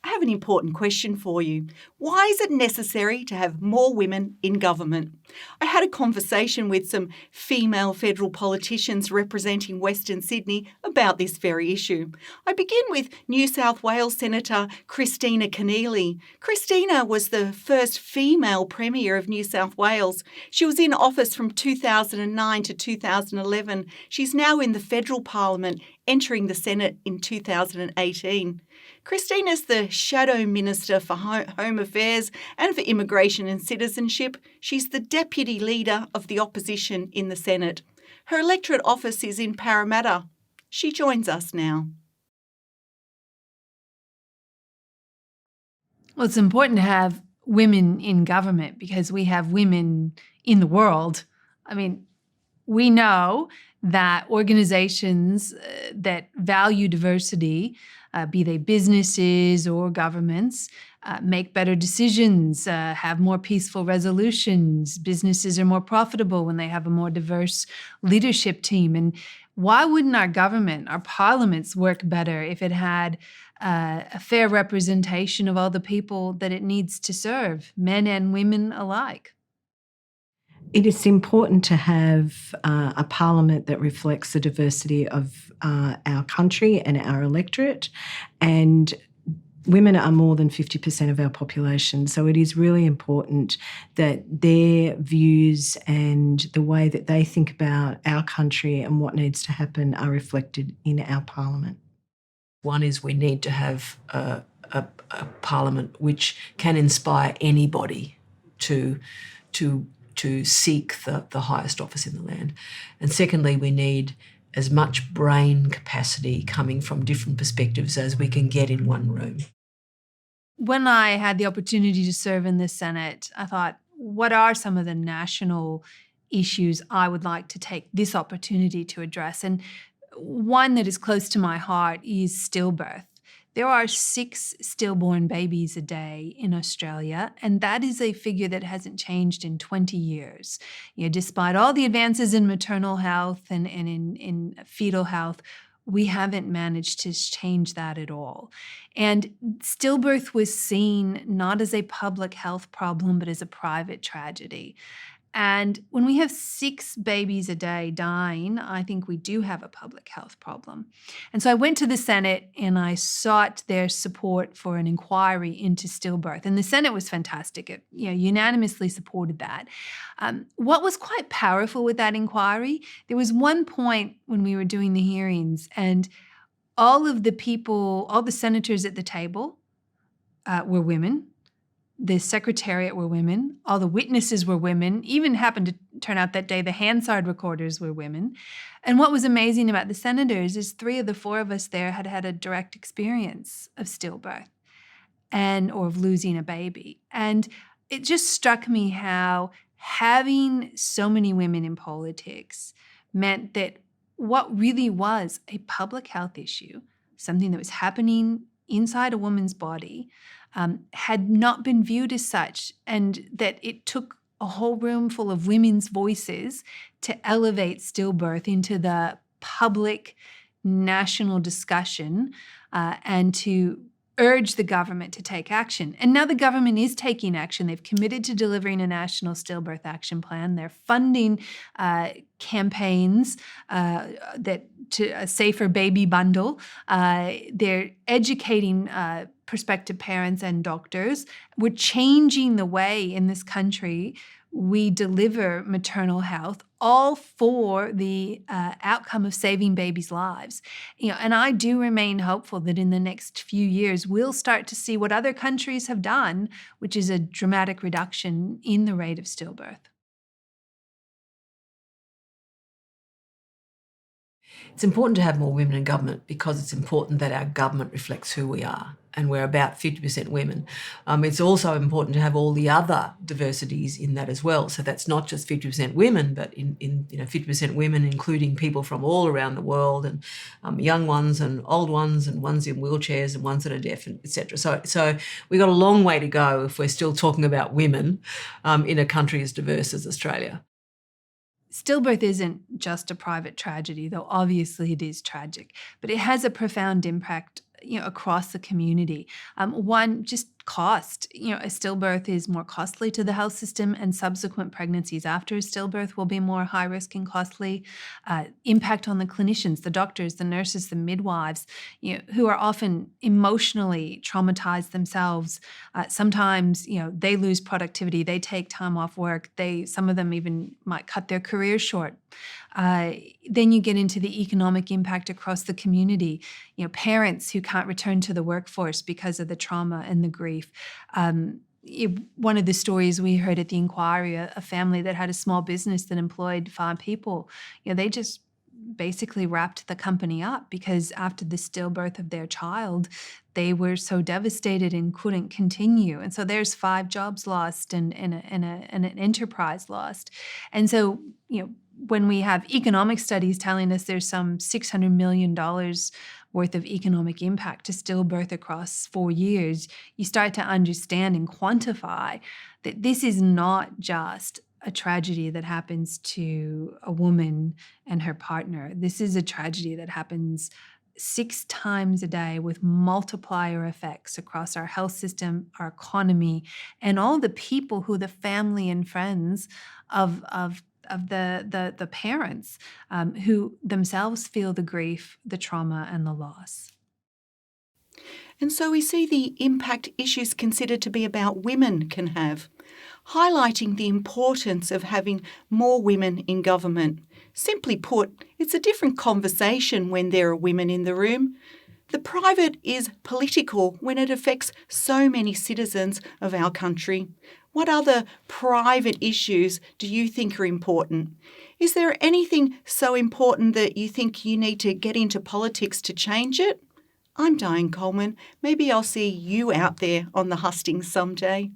I have an important question for you. Why is it necessary to have more women in government? I had a conversation with some female federal politicians representing Western Sydney about this very issue. I begin with New South Wales Senator Kristina Keneally. Kristina was the first female Premier of New South Wales. She was in office from 2009 to 2011. She's now in the federal parliament, entering the Senate in 2018. Kristina's the Shadow Minister for Home Affairs and for Immigration and Citizenship. She's the Deputy Leader of the Opposition in the Senate. Her electorate office is in Parramatta. She joins us now. Well, it's important to have women in government because we have women in the world. I mean, we know that organizations that value diversity, be they businesses or governments, make better decisions, have more peaceful resolutions. Businesses are more profitable when they have a more diverse leadership team. And why wouldn't our government, our parliaments work better if it had a fair representation of all the people that it needs to serve, men and women alike? It is important to have a parliament that reflects the diversity of our country and our electorate, and women are more than 50% of our population, so it is really important that their views and the way that they think about our country and what needs to happen are reflected in our parliament. One is we need to have a parliament which can inspire anybody to seek the highest office in the land. And secondly, we need as much brain capacity coming from different perspectives as we can get in one room. When I had the opportunity to serve in the Senate, I thought, what are some of the national issues I would like to take this opportunity to address? And one that is close to my heart is stillbirth. There are 6 stillborn babies a day in Australia, and that is a figure that hasn't changed in 20 years. Despite all the advances in maternal health and in fetal health, we haven't managed to change that at all. And stillbirth was seen not as a public health problem, but as a private tragedy. And when we have 6 babies a day dying, I think we do have a public health problem. And so I went to the Senate and I sought their support for an inquiry into stillbirth. And the Senate was fantastic. It unanimously supported that. What was quite powerful with that inquiry, there was one point when we were doing the hearings and all of the people, all the senators at the table were women. The secretariat were women. All the witnesses were women. Even happened to turn out that day the Hansard recorders were women. And what was amazing about the senators is 3 of the 4 of us there had had a direct experience of stillbirth or of losing a baby. And it just struck me how having so many women in politics meant that what really was a public health issue, something that was happening inside a woman's body, had not been viewed as such, and that it took a whole room full of women's voices to elevate stillbirth into the public national discussion and to urge the government to take action. And now the government is taking action. They've committed to delivering a national stillbirth action plan. They're funding campaigns to a safer baby bundle. They're educating prospective parents and doctors. We're changing the way in this country we deliver maternal health, all for the outcome of saving babies' lives. And I do remain hopeful that in the next few years, we'll start to see what other countries have done, which is a dramatic reduction in the rate of stillbirth. It's important to have more women in government because it's important that our government reflects who we are, and we're about 50% women. It's also important to have all the other diversities in that as well. So that's not just 50% women, but in 50% women, including people from all around the world, and young ones and old ones, and ones in wheelchairs and ones that are deaf, etc. So we've got a long way to go if we're still talking about women in a country as diverse as Australia. Stillbirth isn't just a private tragedy, though obviously it is tragic, but it has a profound impact across the community. One, just cost. A stillbirth is more costly to the health system, and subsequent pregnancies after a stillbirth will be more high risk and costly. Impact on the clinicians, the doctors, the nurses, the midwives, who are often emotionally traumatized themselves. Sometimes, they lose productivity. They take time off work. Some of them even might cut their career short. Then you get into the economic impact across the community. Parents who can't return to the workforce because of the trauma and the grief. One of the stories we heard at the inquiry, a family that had a small business that employed 5 people, they just basically wrapped the company up because after the stillbirth of their child, they were so devastated and couldn't continue. And so there's 5 jobs lost and an enterprise lost. And so, when we have economic studies telling us there's some $600 million worth of economic impact to stillbirth across 4 years, you start to understand and quantify that this is not just a tragedy that happens to a woman and her partner. This is a tragedy that happens 6 times a day with multiplier effects across our health system, our economy, and all the people who the family and friends of the parents who themselves feel the grief, the trauma, and the loss. And so we see the impact issues considered to be about women can have, highlighting the importance of having more women in government. Simply put, it's a different conversation when there are women in the room. The private is political when it affects so many citizens of our country. What other private issues do you think are important? Is there anything so important that you think you need to get into politics to change it? I'm Diane Colman. Maybe I'll see you out there on the hustings someday.